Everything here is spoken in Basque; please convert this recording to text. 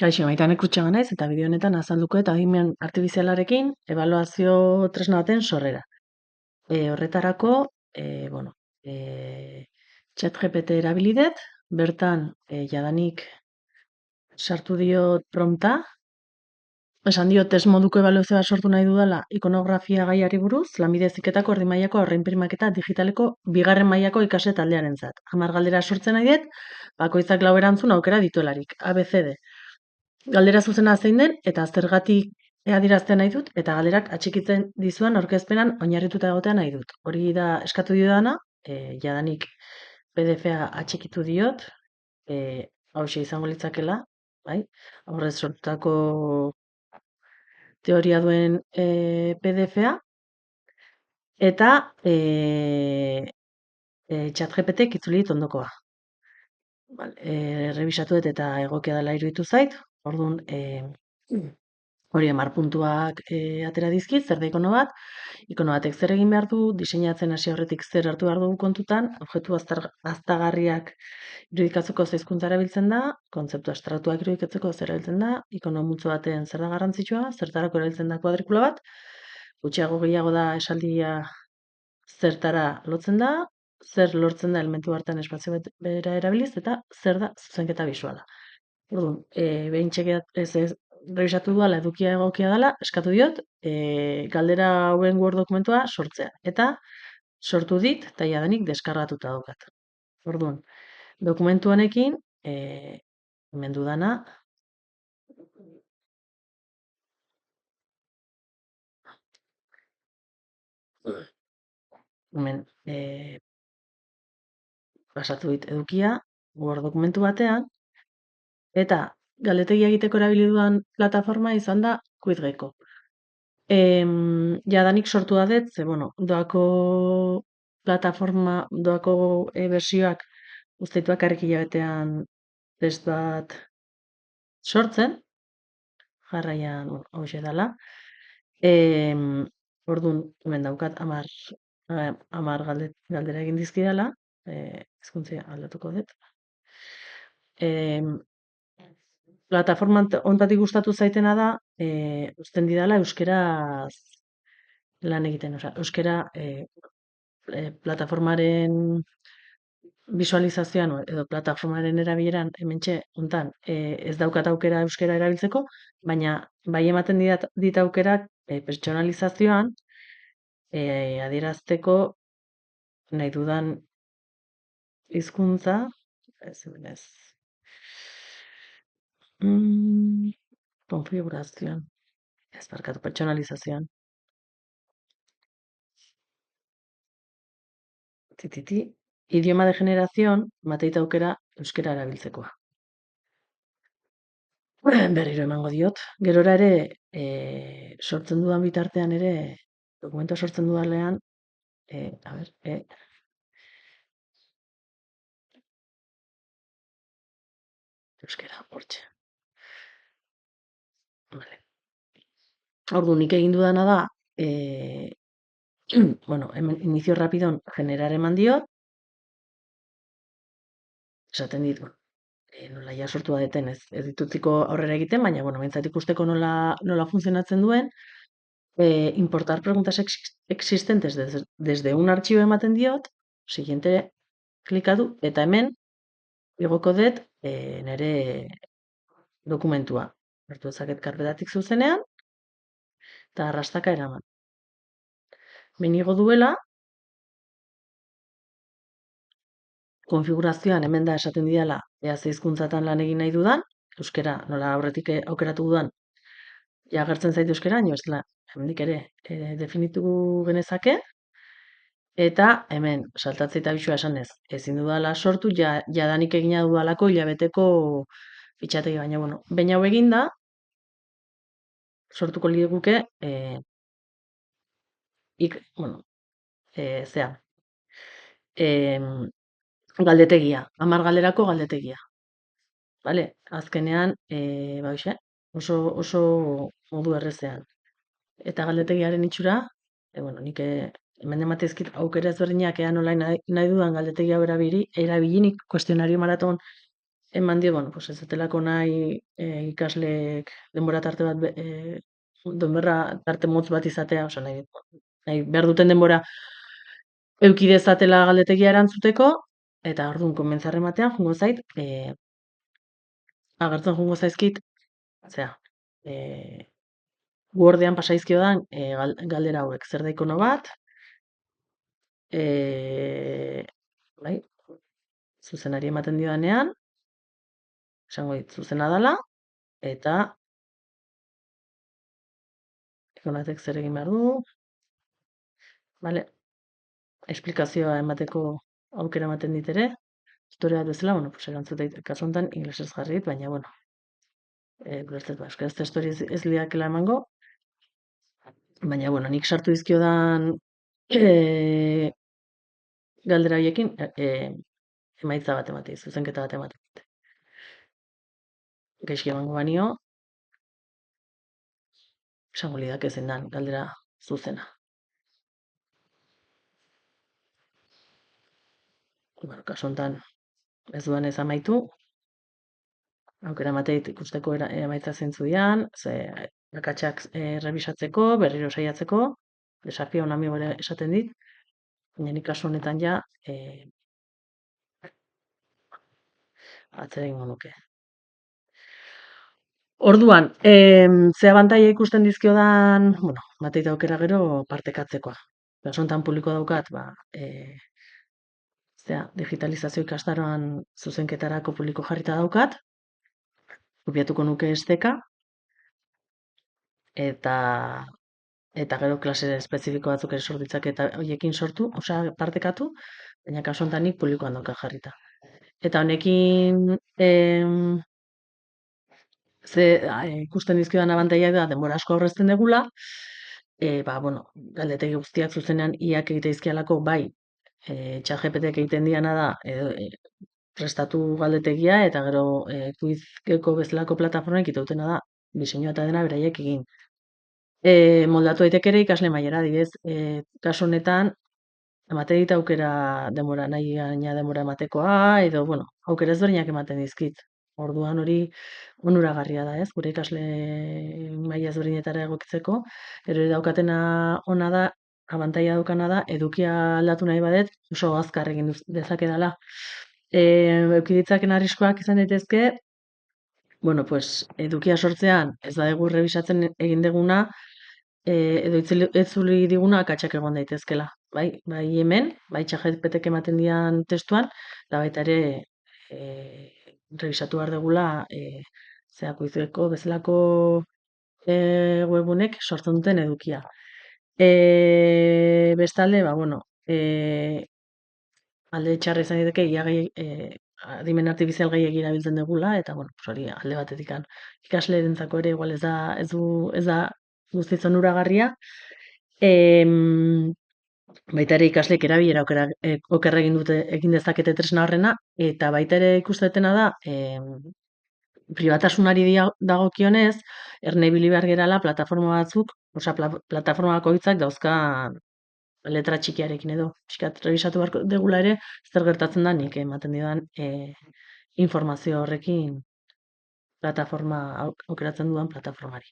Kaixo, Maitane Krutxaga naiz eta bideo honetan azalduko eta adimen artifizialarekin ebaluazio tresna baten sorrera. Horretarako, bueno, ChatGPT erabili dut, bertan jadanik sartu diot prompta, esan diot test moduko ebaluazio bat sortu nahi dudala ikonografia gaiari buruz, lanbide heziketako erdi mailako aurreinprimaketa digitaleko bigarren mailako ikasle taldearentzat. 10 galdera sortzen nahi dut, bakoitzak 4 erantzun aukera dituelarik, ABCD. Galdera zuzena zein den eta zergatik adierazten nahi dut eta galderak atxikitzen dizuan aurkezpenan oinarrituta egotea nahi dut. Hori da eskatu diodana, jadanik PDF-a atxikitu diot, hauxe izango litzakela, bai? Aurrez sortutako teoria duen PDF-a eta ChatGPT-ek itzuli dit ondokoa. Revisatu dut eta egokia dela iruditu zait, orduan hori 10 puntuak atera dizkit, zer da ikono bat, ikono batek zer egin behar du, diseinatzen hasi aurretik zer hartu behar dugu kontutan, objektu aztagarriak irudikatzeko ze hizkuntza erabiltzen da, kontzeptu abstraktuak irudikatzeko zer erabiltzen da, ikono multzo baten zer da garrantzitsua, zertarako erabiltzen da kuadrikula bat, gutxiago gehiago da esaldia zertara lotzen da, zer lortzen da elementu hartan espazio bera erabiliz, eta zer da zuzenketa bisuala. Orduan, behin revisatu dudala, edukia egokia dela, eskatu diot, galdera hauen Word dokumentua sortzea. Eta sortu dit, eta jadanik deskargatuta daukat. Orduan, dokumentu honekin, hemen dudana, hemen pasatu dit edukia, Word dokumentu batean, eta galdetegia egiteko erabili dudan plataforma izan da Quizgecko. Jadanik sortu da dut, ze, bueno, doako plataforma, doako bersioak usteituak harrik hilabetean test bat sortzen, jarraian hauxe dela. Orduan, hemen daukat 10 galdera egin dizkidala, hizkuntzia aldatuko dut. Plataforma honetatik gustatu zaitena da, uzten didala euskeraz lan egiten, osea, euskera plataformaren visualizazioan edo plataformaren erabileran hementxe hontan ez daukat aukera euskera erabiltzeko, baina bai ematen dit aukerak pertsonalizazioan adierazteko nahi dudan hizkuntza, ez. Konfigurazioan. Ez barkatu, pertsonalizazioan. Idioma de generación, mateit aukera euskera erabiltzekoa. Berriro emango diot. Gerora ere, sortzen dudan bitartean ere, dokumento sortzen dudalean, euskera, hortxe. Vale. Ordu, nik egin dudana da, bueno, inicio rapidon generar eman diot, esaten dit, nola ja sortu deten ez ditutziko aurrera egiten, baina, bueno, bentsat ikusteko nola funtzionatzen duen, importar preguntas existentes desde un archivo ematen diot, siguiente klikatu, eta hemen igoko dut nire dokumentua. Hartu ezaket karpetatik zuzenean, eta arrastaka eraman. Benigo duela, konfigurazioan hemen da esaten didala ea ze hizkuntzatan lan egin nahi dudan, euskera nola aurretik aukeratu dudan, ja agertzen zait euskera, baina ez dela, hemendik ere definitu genezake, eta hemen saltatze eta bisua esanez, ezin dudala sortu, jadanik egina dudalako hilabeteko fitxategi, baina, bueno, baina hau eginda, sortuko liguke, galdetegia, 10 galderako galdetegia. Vale? Azkenean, oso modu errezean. Eta galdetegiaren itxura, bueno, nik hemen ematezkit aukera ezberdinak ean online nahi dudan galdetegia erabilinik kuestionario maraton eman dio, bueno, pues ez datelako nahi ikasleek denbora tarte bat, denbora tarte motz bat izatea, osea, nahi behar duten denbora eduki dezatela galdetegia erantzuteko, eta orduan komentzar ematean jungo zait, agertzen jungo zaizkit, zera, Wordean pasaizkiodan galdera hauek, zer da ikono bat, bai, zuzenari ematen diodanean, esango dit zuzena dela, eta ikonatek zer egin behar du, bale, esplikazioa emateko aukera ematen dit ere, tutore bat bezala, bueno, pues erantzuteit, kasu honetan, inglesez jarri dit, baina, bueno, ulertzen ba, euskaraz testori ez liakela emango, baina, bueno, nik sartu dizkiodan galdera horiekin, emaitza bat ematen, zuzenketa bat ematen. Gaizki emango banio, esango lidak ezen dan galdera zuzena. Bueno, kasu honetan ez duan ez amaitu, aukera emateit ikusteko emaitza zeintzu dian, ze akatsak rebisatzeko, berriro saiatzeko, desafio on amigo ere esaten dit, baina nik kasu honetan ja atzera egingo nuke. Orduan, ze abantaila ikusten dizkiodan, bueno, mateit aukera gero partekatzekoa. Kasu honetan publiko daukat, ba, digitalizazio ikastaroan zuzenketarako publiko jarrita daukat, kopiatuko nuke esteka, eta gero klase espezifiko batzuk ere sort ditzake eta hoiekin sortu, osea partekatu, baina kasu honetan nik publikoan daukat jarrita. Eta honekin ikusten dizkiodan abantaila da denbora asko aurrezten degula, ba, bueno, galdetegi guztiak zuzenean iak egite dizkialako bai, ChatGPTek egiten diana da, prestatu galdetegia eta gero Quizgeko bezalako plataformek itautena da diseinua eta dena beraiek egin. Moldatu daiteke ere ikasle mailara, adibidez, kasu honetan ematen dit aukera denbora nahi gaina denbora ematekoa edo bueno, aukera ezberdinak ematen dizkit. Orduan hori onuragarria da, ez? Gure ikasle maila ezberdinetara egokitzeko, ere daukatena ona da, abantaila daukana da, edukia aldatu nahi badet, oso azkar egin dezakedala. Eduki ditzaken arriskoak izan daitezke, bueno, pues edukia sortzean ez da dugu rebisatzen egin deguna, edo itzuli diguna akatsak egon daitezkela. Bai hemen, bai ChatGPTek ematen dian testuan, eta baita ere revisatu behar degula Quizgeko bezalako webunek sortzen duten edukia. Bestalde, ba, bueno, alde txarra izan daiteke ia adimen artifizial gehiegi erabiltzen degula eta bueno, pues hori alde batetik ikaslerentzako ere igual ez da guztiz onuragarria. Baita ere ikasleek erabilera oker egin dezakete tresna horrena eta baita ere ikustetena da pribatasunari dagokionez erne ibili behar gerala plataforma batzuk, osea plataforma bakoitzak dauzkan letra txikiarekin edo. Pixkat revisatu beharko degula ere zer gertatzen da nik ematen didan informazio horrekin plataforma aukeratzen dudan plataformari.